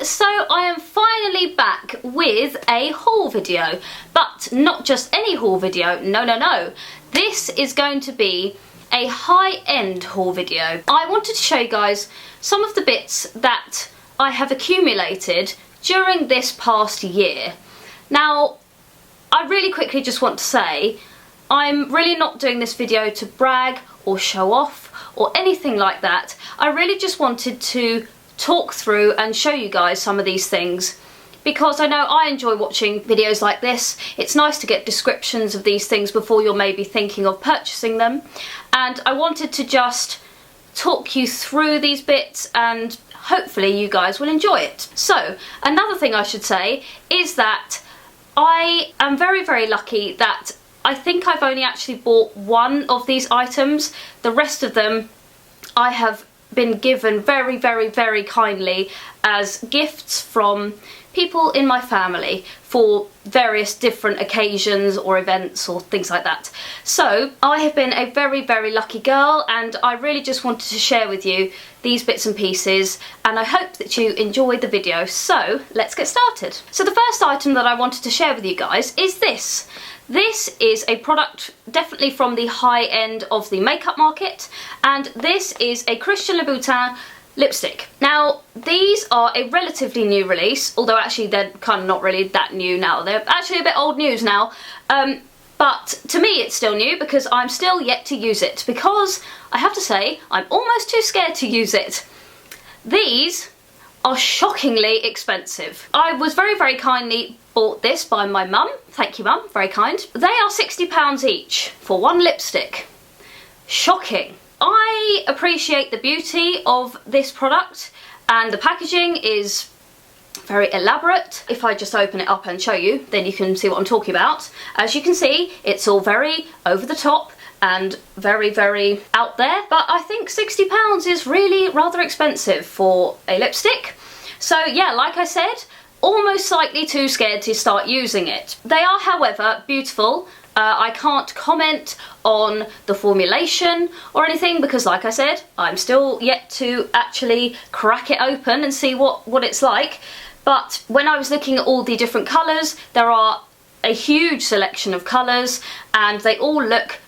So I am finally back with a haul video, but not just any haul video, no. This is going to be a high-end haul video. I wanted to show you guys some of the bits that I have accumulated during this past year. Now, I really quickly just want to say, I'm really not doing this video to brag or show off or anything like that. I really just wanted to talk through and show you guys some of these things because I know I enjoy watching videos like this. It's nice to get descriptions of these things before you're maybe thinking of purchasing them, and I wanted to just talk you through these bits and hopefully you guys will enjoy it. So another thing I should say is that I am very lucky that I think I've only actually bought one of these items. The rest of them I have been given very kindly as gifts from people in my family for various different occasions or events or things like that. So I have been a very lucky girl, and I really just wanted to share with you these bits and pieces, and I hope that you enjoyed the video. So let's get started. So the first item that I wanted to share with you guys is this. This is a product definitely from the high end of the makeup market, and this is a Christian Louboutin lipstick. Now, these are a relatively new release, although actually they're kind of not really that new now. They're actually a bit old news now, but to me it's still new because I'm still yet to use it, because I have to say I'm almost too scared to use it. These are shockingly expensive. I was very kindly bought this by my mum. Thank you, mum, very kind. They are £60 each for one lipstick. Shocking. I appreciate the beauty of this product, and the packaging is very elaborate. If I just open it up and show you, then you can see what I'm talking about. As you can see, it's all very over the top and very out there, but I think £60 is really rather expensive for a lipstick. So yeah, like I said, almost slightly too scared to start using it. They are, however, beautiful. I can't comment on the formulation or anything because, like I said, I'm still yet to actually crack it open and see what it's like. But when I was looking at all the different colours, there are a huge selection of colours and they all look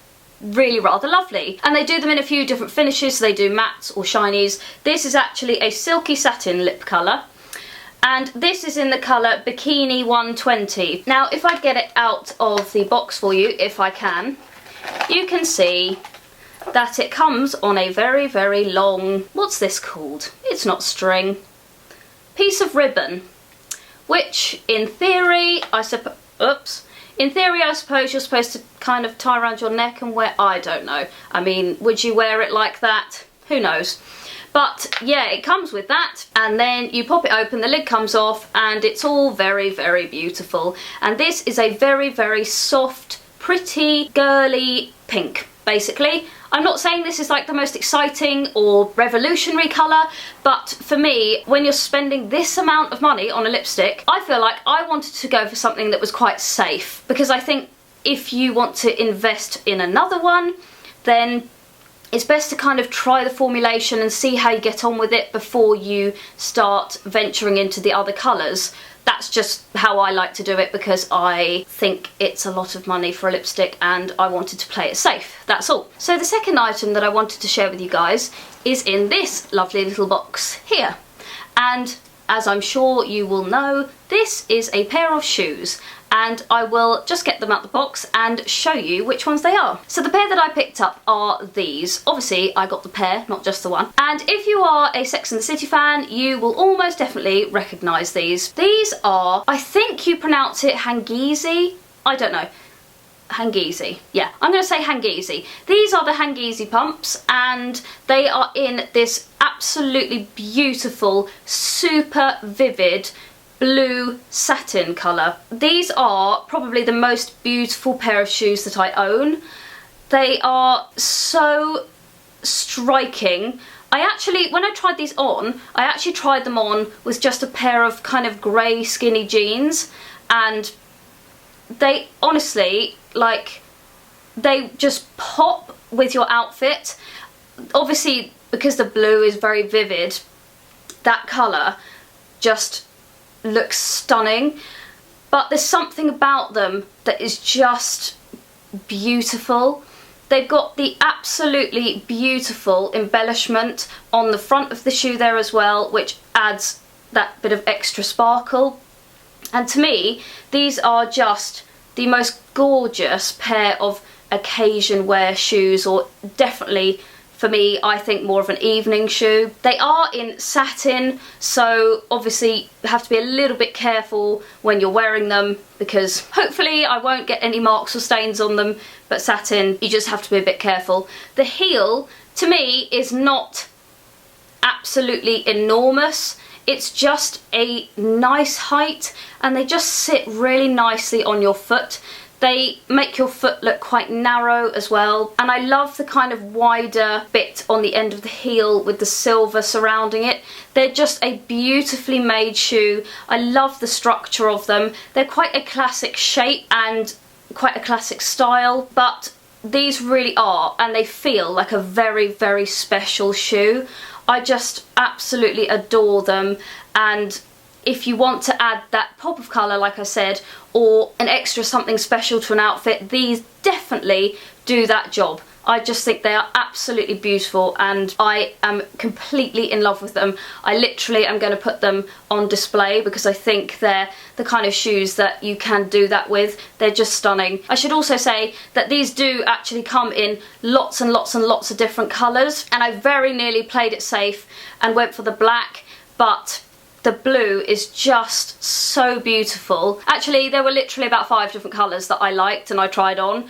really rather lovely. And they do them in a few different finishes, so they do mattes or shinies. This is actually a silky satin lip colour, and this is in the colour Bikini 120. Now, if I get it out of the box for you, if I can, you can see that it comes on a very long, what's this called? It's not string. Piece of ribbon, which in theory, I suppose you're supposed to kind of tie around your neck and wear, I don't know. I mean, would you wear it like that? Who knows? But yeah, it comes with that, and then you pop it open, the lid comes off, and it's all very beautiful. And this is a very soft, pretty, girly pink, basically. I'm not saying this is like the most exciting or revolutionary colour, but for me, when you're spending this amount of money on a lipstick, I feel like I wanted to go for something that was quite safe, because I think if you want to invest in another one, then it's best to kind of try the formulation and see how you get on with it before you start venturing into the other colours. That's just how I like to do it, because I think it's a lot of money for a lipstick and I wanted to play it safe, that's all. So the second item that I wanted to share with you guys is in this lovely little box here. And as I'm sure you will know, this is a pair of shoes, and I will just get them out the box and show you which ones they are. So the pair that I picked up are these. Obviously I got the pair, not just the one. And if you are a Sex and the City fan, you will almost definitely recognise these. These are, I think you pronounce it Hangeezy? I don't know. Hangeezy. Yeah, I'm going to say Hangeezy. These are the Hangeezy pumps, and they are in this absolutely beautiful, super vivid blue satin colour. These are probably the most beautiful pair of shoes that I own. They are so striking. When I tried these on, I actually tried them on with just a pair of kind of grey skinny jeans, and they honestly, like, they just pop with your outfit. Obviously, because the blue is very vivid, that colour just look stunning. But there's something about them that is just beautiful. They've got the absolutely beautiful embellishment on the front of the shoe there as well, which adds that bit of extra sparkle. And to me, these are just the most gorgeous pair of occasion wear shoes, or definitely for me, I think more of an evening shoe. They are in satin, so obviously you have to be a little bit careful when you're wearing them, because hopefully I won't get any marks or stains on them, but satin, you just have to be a bit careful. The heel, to me, is not absolutely enormous. It's just a nice height, and they just sit really nicely on your foot. They make your foot look quite narrow as well, and I love the kind of wider bit on the end of the heel with the silver surrounding it. They're just a beautifully made shoe. I love the structure of them. They're quite a classic shape and quite a classic style, but these really are, and they feel like a very, very special shoe. I just absolutely adore them, and if you want to add that pop of colour, like I said, or an extra something special to an outfit, these definitely do that job. I just think they are absolutely beautiful, and I am completely in love with them. I literally am going to put them on display because I think they're the kind of shoes that you can do that with. They're just stunning. I should also say that these do actually come in lots and lots and lots of different colours, and I very nearly played it safe and went for the black, but the blue is just so beautiful. Actually, there were literally about 5 different colours that I liked and I tried on.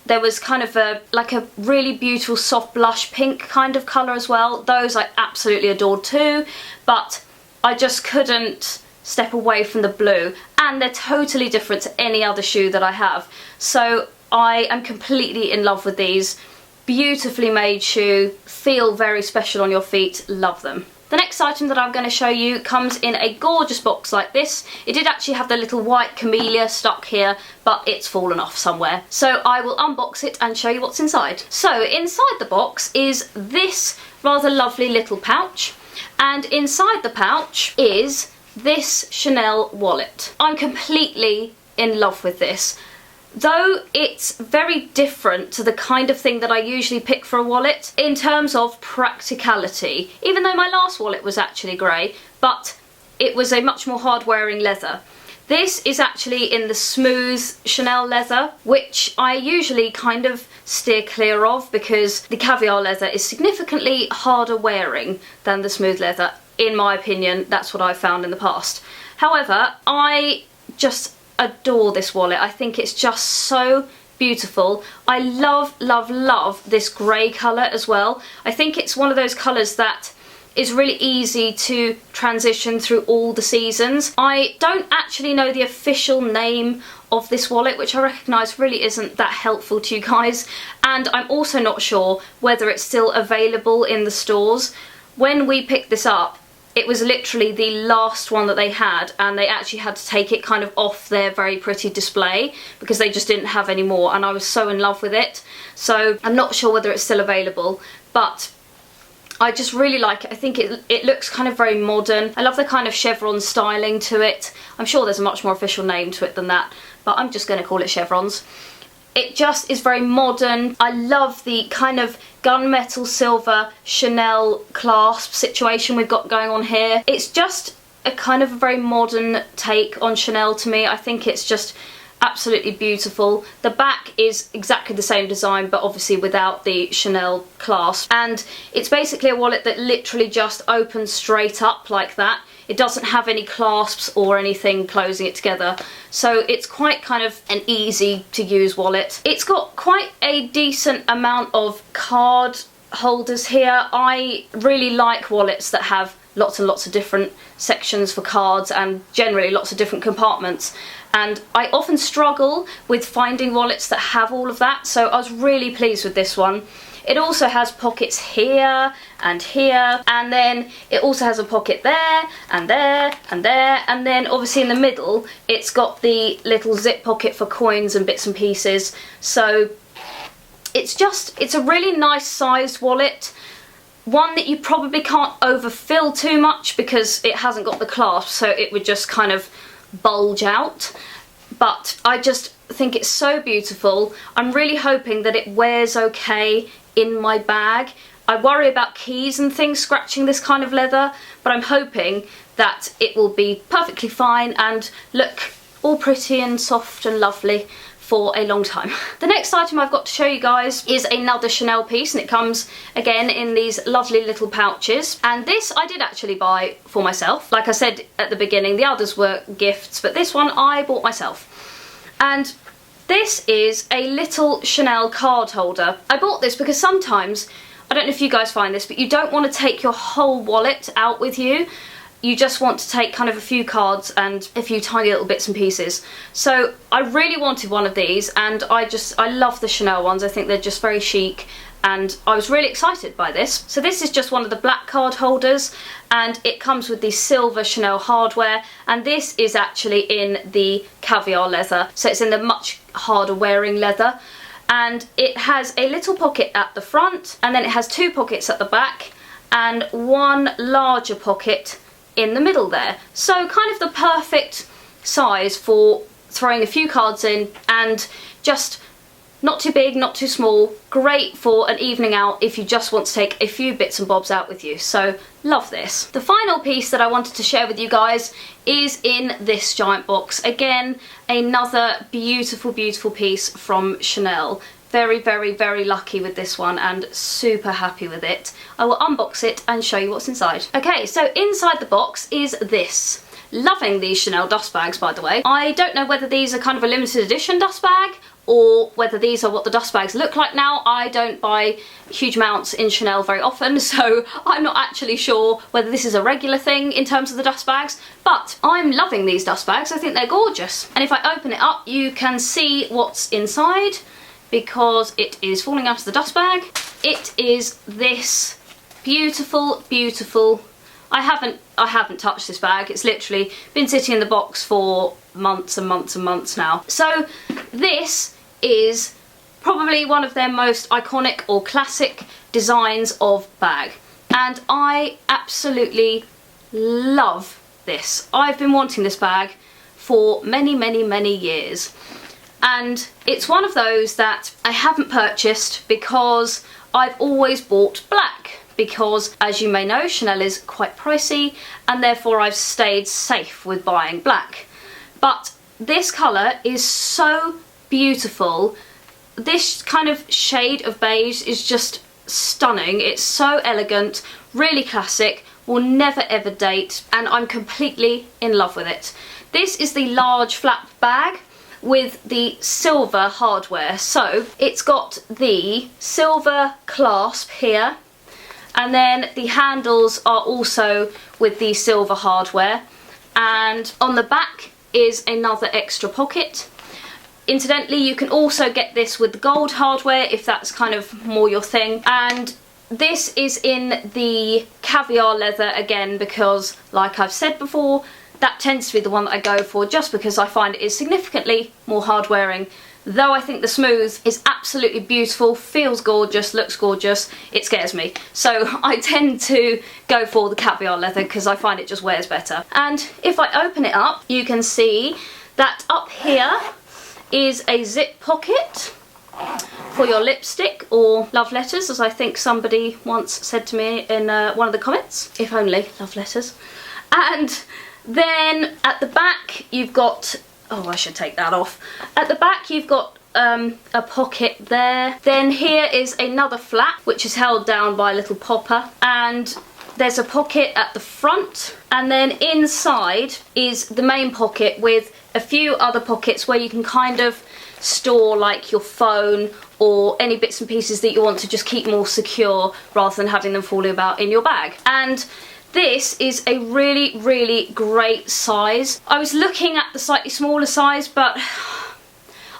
There was kind of like a really beautiful soft blush pink kind of colour as well. Those I absolutely adored too, but I just couldn't step away from the blue, and they're totally different to any other shoe that I have. So I am completely in love with these. Beautifully made shoe, feel very special on your feet, love them. The next item that I'm going to show you comes in a gorgeous box like this. It did actually have the little white camellia stuck here, but it's fallen off somewhere. So I will unbox it and show you what's inside. So inside the box is this rather lovely little pouch, and inside the pouch is this Chanel wallet. I'm completely in love with this. Though it's very different to the kind of thing that I usually pick for a wallet in terms of practicality, even though my last wallet was actually grey, but it was a much more hard wearing leather. This is actually in the smooth Chanel leather, which I usually kind of steer clear of because the caviar leather is significantly harder wearing than the smooth leather. In my opinion, that's what I've found in the past. However, I just adore this wallet. I think it's just so beautiful. I love, love, love this grey colour as well. I think it's one of those colours that is really easy to transition through all the seasons. I don't actually know the official name of this wallet, which I recognise really isn't that helpful to you guys, and I'm also not sure whether it's still available in the stores. When we picked this up, it was literally the last one that they had, and they actually had to take it kind of off their very pretty display because they just didn't have any more, and I was so in love with it. So I'm not sure whether it's still available, but I just really like it. I think it looks kind of very modern. I love the kind of chevron styling to it. I'm sure there's a much more official name to it than that, but I'm just going to call it chevrons. It just is very modern. I love the kind of gunmetal silver Chanel clasp situation we've got going on here. It's just a kind of a very modern take on Chanel to me. I think it's just absolutely beautiful. The back is exactly the same design, but obviously without the Chanel clasp, and it's basically a wallet that literally just opens straight up like that. It doesn't have any clasps or anything closing it together, so it's quite kind of an easy to use wallet. It's got quite a decent amount of card holders here. I really like wallets that have lots and lots of different sections for cards and generally lots of different compartments, and I often struggle with finding wallets that have all of that, so I was really pleased with this one. It also has pockets here and here, and then it also has a pocket there and there and there, and then obviously in the middle it's got the little zip pocket for coins and bits and pieces. So it's a really nice sized wallet. one that you probably can't overfill too much because it hasn't got the clasp, so it would just kind of bulge out. But I just think it's so beautiful. I'm really hoping that it wears okay in my bag. I worry about keys and things scratching this kind of leather, but I'm hoping that it will be perfectly fine and look all pretty and soft and lovely for a long time. The next item I've got to show you guys is another Chanel piece, and it comes again in these lovely little pouches. And this I did actually buy for myself. Like I said at the beginning, the others were gifts, but this one I bought myself. And this is a little Chanel card holder. I bought this because sometimes, I don't know if you guys find this, but you don't want to take your whole wallet out with you. You just want to take kind of a few cards and a few tiny little bits and pieces. So I really wanted one of these, and I love the Chanel ones. I think they're just very chic, and I was really excited by this. So this is just one of the black card holders, and it comes with the silver Chanel hardware, and this is actually in the caviar leather, so it's in the much harder wearing leather. And it has a little pocket at the front, and then it has two pockets at the back, and one larger pocket in the middle there. So kind of the perfect size for throwing a few cards in, and just not too big, not too small. Great for an evening out if you just want to take a few bits and bobs out with you. So love this. The final piece that I wanted to share with you guys is in this giant box. Again, another beautiful, beautiful piece from Chanel. Very, very, very lucky with this one and super happy with it. I will unbox it and show you what's inside. Okay, so inside the box is this. Loving these Chanel dust bags, by the way. I don't know whether these are kind of a limited edition dust bag or whether these are what the dust bags look like now. I don't buy huge amounts in Chanel very often, so I'm not actually sure whether this is a regular thing in terms of the dust bags, but I'm loving these dust bags. I think they're gorgeous. And if I open it up, you can see what's inside, because it is falling out of the dust bag. It is this beautiful, beautiful, I haven't touched this bag. It's literally been sitting in the box for months and months and months now. So this is probably one of their most iconic or classic designs of bag, and I absolutely love this. I've been wanting this bag for many, many, many years. And it's one of those that I haven't purchased because I've always bought black, because as you may know, Chanel is quite pricey, and therefore I've stayed safe with buying black. But this colour is so beautiful. This kind of shade of beige is just stunning. It's so elegant, really classic, will never ever date, and I'm completely in love with it. This is the large flap bag with the silver hardware. So it's got the silver clasp here, and then the handles are also with the silver hardware, and on the back is another extra pocket. Incidentally, you can also get this with the gold hardware if that's kind of more your thing. And this is in the caviar leather again, because like I've said before, that tends to be the one that I go for, just because I find it is significantly more hard wearing. Though I think the smooth is absolutely beautiful, feels gorgeous, looks gorgeous, it scares me. So I tend to go for the caviar leather because I find it just wears better. And if I open it up, you can see that up here is a zip pocket for your lipstick or love letters, as I think somebody once said to me in one of the comments. If only, love letters. And then at the back you've got, oh, I should take that off. At the back you've got a pocket there. Then here is another flap which is held down by a little popper, and there's a pocket at the front, and then inside is the main pocket with a few other pockets where you can kind of store like your phone or any bits and pieces that you want to just keep more secure rather than having them falling about in your bag. And this is a really, really great size. I was looking at the slightly smaller size, but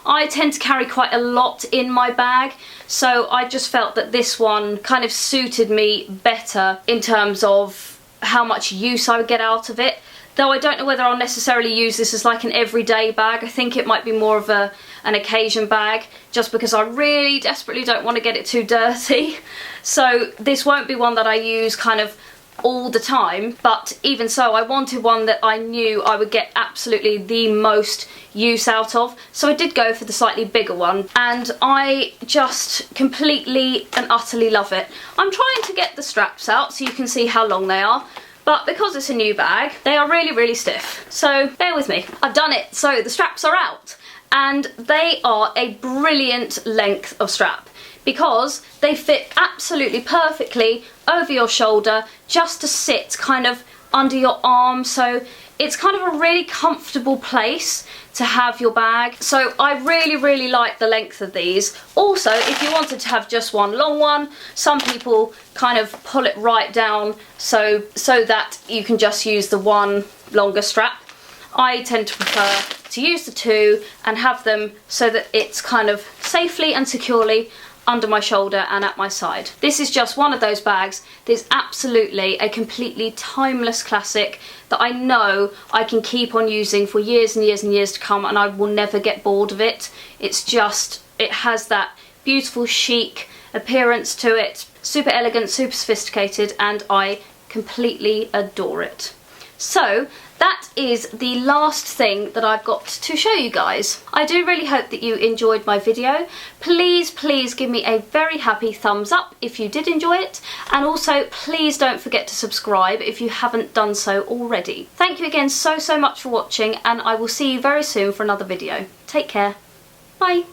I tend to carry quite a lot in my bag, so I just felt that this one kind of suited me better in terms of how much use I would get out of it. though I don't know whether I'll necessarily use this as like an everyday bag. I think it might be more of an occasion bag, just because I really desperately don't want to get it too dirty. So this won't be one that I use kind of all the time, but even so, I wanted one that I knew I would get absolutely the most use out of, so I did go for the slightly bigger one, and I just completely and utterly love it. I'm trying to get the straps out so you can see how long they are, but because it's a new bag, they are really, really stiff, so bear with me. I've done it. So the straps are out, and they are a brilliant length of strap, because they fit absolutely perfectly over your shoulder, just to sit kind of under your arm, so it's kind of a really comfortable place to have your bag. So I really, really like the length of these. Also, if you wanted to have just one long one, some people kind of pull it right down so that you can just use the one longer strap. I tend to prefer to use the two and have them so that it's kind of safely and securely under my shoulder and at my side. This is just one of those bags that is absolutely a completely timeless classic that I know I can keep on using for years and years and years to come, and I will never get bored of it. It's just, it has that beautiful chic appearance to it, super elegant, super sophisticated, and I completely adore it. So that is the last thing that I've got to show you guys. I do really hope that you enjoyed my video. Please, please give me a very happy thumbs up if you did enjoy it, and also please don't forget to subscribe if you haven't done so already. Thank you again so much for watching, and I will see you very soon for another video. Take care. Bye.